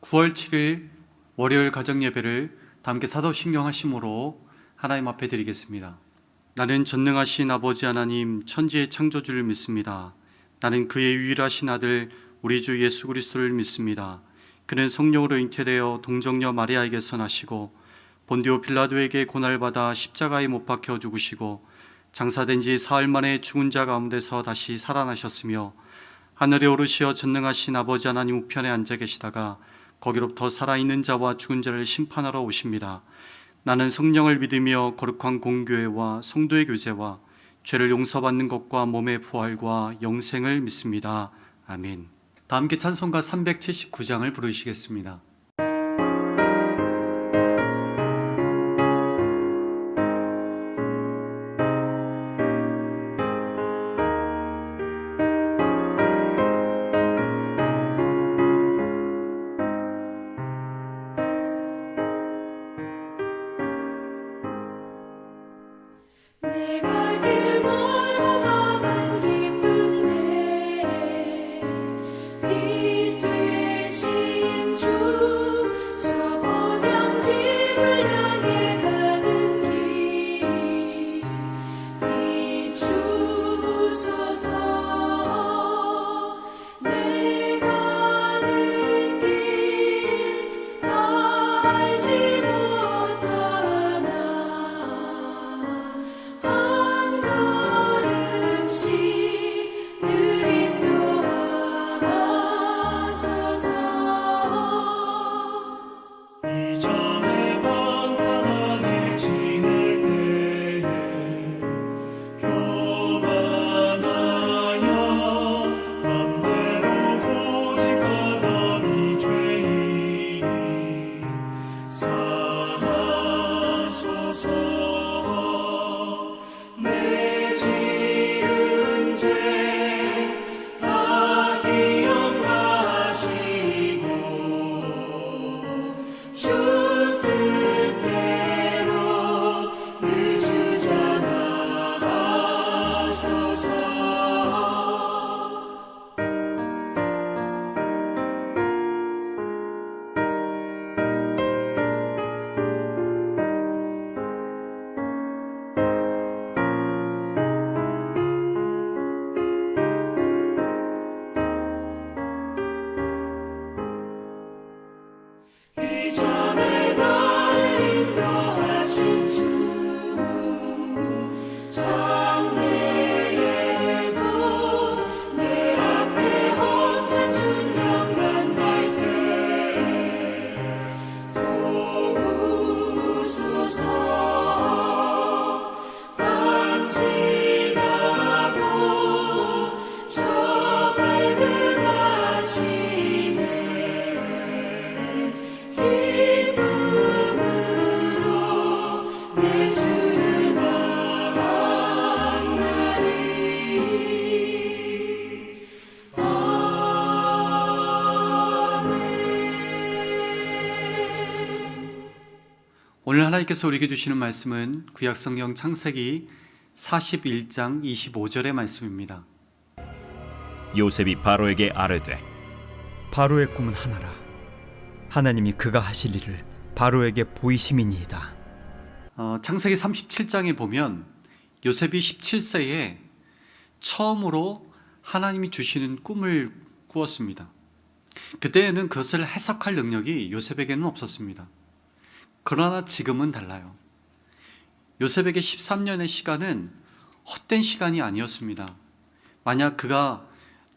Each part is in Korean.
9월 7일 월요일 가정예배를 다 함께 사도신경하심으로 하나님 앞에 드리겠습니다. 나는 전능하신 아버지 하나님 천지의 창조주를 믿습니다. 나는 그의 유일하신 아들 우리 주 예수 그리스도를 믿습니다. 그는 성령으로 잉태되어 동정녀 마리아에게서 나시고 본디오 빌라도에게 고난받아 십자가에 못 박혀 죽으시고 장사된 지 사흘 만에 죽은 자 가운데서 다시 살아나셨으며 하늘에 오르시어 전능하신 아버지 하나님 우편에 앉아 계시다가 거기로부터 살아있는 자와 죽은 자를 심판하러 오십니다. 나는 성령을 믿으며 거룩한 공교회와 성도의 교제와 죄를 용서받는 것과 몸의 부활과 영생을 믿습니다. 아멘. 다 함께 찬송가 379장을 부르시겠습니다. 오늘 하나님께서 우리에게 주시는 말씀은 구약성경 창세기 41장 25절의 말씀입니다. 요셉이 바로에게 아뢰되 바로의 꿈은 하나라. 하나님이 그가 하실 일을 바로에게 보이심이니이다. 창세기 37장에 보면 요셉이 17세에 처음으로 하나님이 주시는 꿈을 꾸었습니다. 그때에는 그것을 해석할 능력이 요셉에게는 없었습니다. 그러나 지금은 달라요. 요셉에게 13년의 시간은 헛된 시간이 아니었습니다. 만약 그가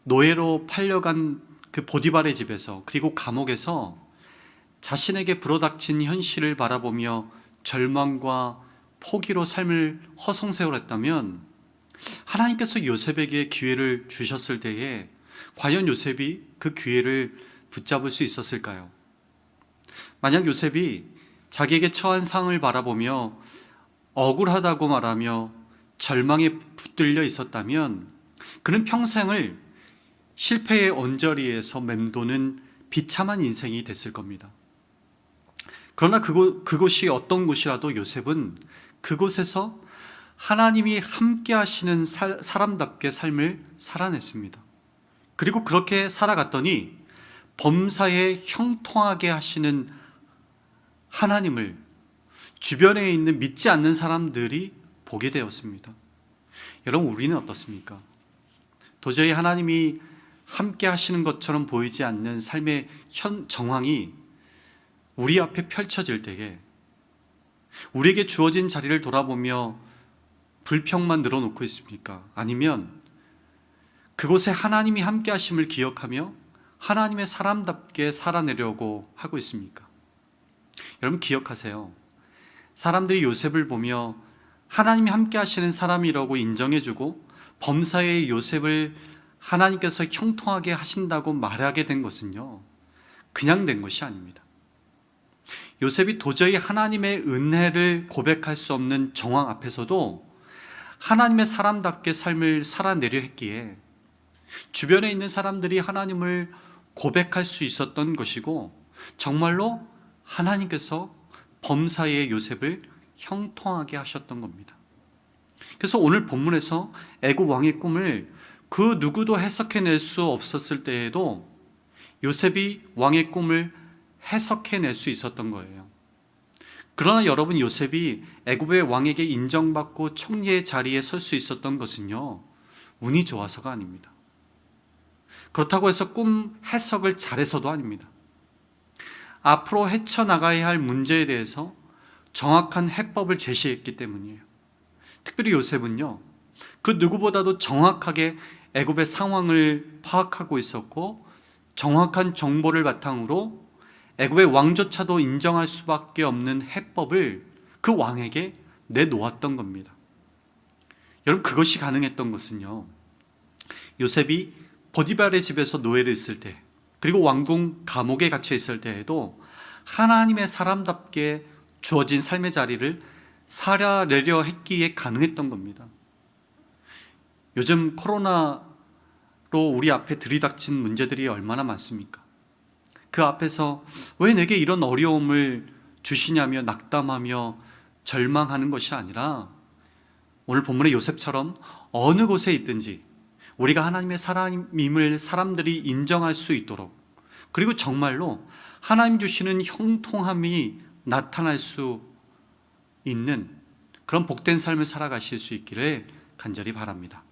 노예로 팔려간 그 보디발의 집에서 그리고 감옥에서 자신에게 불어닥친 현실을 바라보며 절망과 포기로 삶을 허송세월했다면 하나님께서 요셉에게 기회를 주셨을 때에 과연 요셉이 그 기회를 붙잡을 수 있었을까요? 만약 요셉이 자기에게 처한 상황을 바라보며 억울하다고 말하며 절망에 붙들려 있었다면 그는 평생을 실패의 언저리에서 맴도는 비참한 인생이 됐을 겁니다. 그러나 그곳이 어떤 곳이라도 요셉은 그곳에서 하나님이 함께 하시는 사람답게 삶을 살아냈습니다. 그리고 그렇게 살아갔더니 범사에 형통하게 하시는 하나님을 주변에 있는 믿지 않는 사람들이 보게 되었습니다. 여러분, 우리는 어떻습니까? 도저히 하나님이 함께 하시는 것처럼 보이지 않는 삶의 정황이 우리 앞에 펼쳐질 때에 우리에게 주어진 자리를 돌아보며 불평만 늘어놓고 있습니까? 아니면 그곳에 하나님이 함께 하심을 기억하며 하나님의 사람답게 살아내려고 하고 있습니까? 여러분, 기억하세요. 사람들이 요셉을 보며 하나님이 함께 하시는 사람이라고 인정해주고 범사의 요셉을 하나님께서 형통하게 하신다고 말하게 된 것은요, 그냥 된 것이 아닙니다. 요셉이 도저히 하나님의 은혜를 고백할 수 없는 정황 앞에서도 하나님의 사람답게 삶을 살아내려 했기에 주변에 있는 사람들이 하나님을 고백할 수 있었던 것이고, 정말로 하나님께서 범사의 요셉을 형통하게 하셨던 겁니다. 그래서 오늘 본문에서 애굽 왕의 꿈을 그 누구도 해석해낼 수 없었을 때에도 요셉이 왕의 꿈을 해석해낼 수 있었던 거예요. 그러나 여러분, 요셉이 애굽의 왕에게 인정받고 총리의 자리에 설 수 있었던 것은요, 운이 좋아서가 아닙니다. 그렇다고 해서 꿈 해석을 잘해서도 아닙니다. 앞으로 헤쳐나가야 할 문제에 대해서 정확한 해법을 제시했기 때문이에요. 특별히 요셉은요, 그 누구보다도 정확하게 애굽의 상황을 파악하고 있었고, 정확한 정보를 바탕으로 애굽의 왕조차도 인정할 수밖에 없는 해법을 그 왕에게 내놓았던 겁니다. 여러분, 그것이 가능했던 것은요, 요셉이 보디발의 집에서 노예를 있을 때, 그리고 왕궁 감옥에 갇혀 있을 때에도 하나님의 사람답게 주어진 삶의 자리를 살아내려 했기에 가능했던 겁니다. 요즘 코로나로 우리 앞에 들이닥친 문제들이 얼마나 많습니까? 그 앞에서 왜 내게 이런 어려움을 주시냐며 낙담하며 절망하는 것이 아니라, 오늘 본문의 요셉처럼 어느 곳에 있든지 우리가 하나님의 사람임을 사람들이 인정할 수 있도록, 그리고 정말로 하나님 주시는 형통함이 나타날 수 있는 그런 복된 삶을 살아가실 수 있기를 간절히 바랍니다.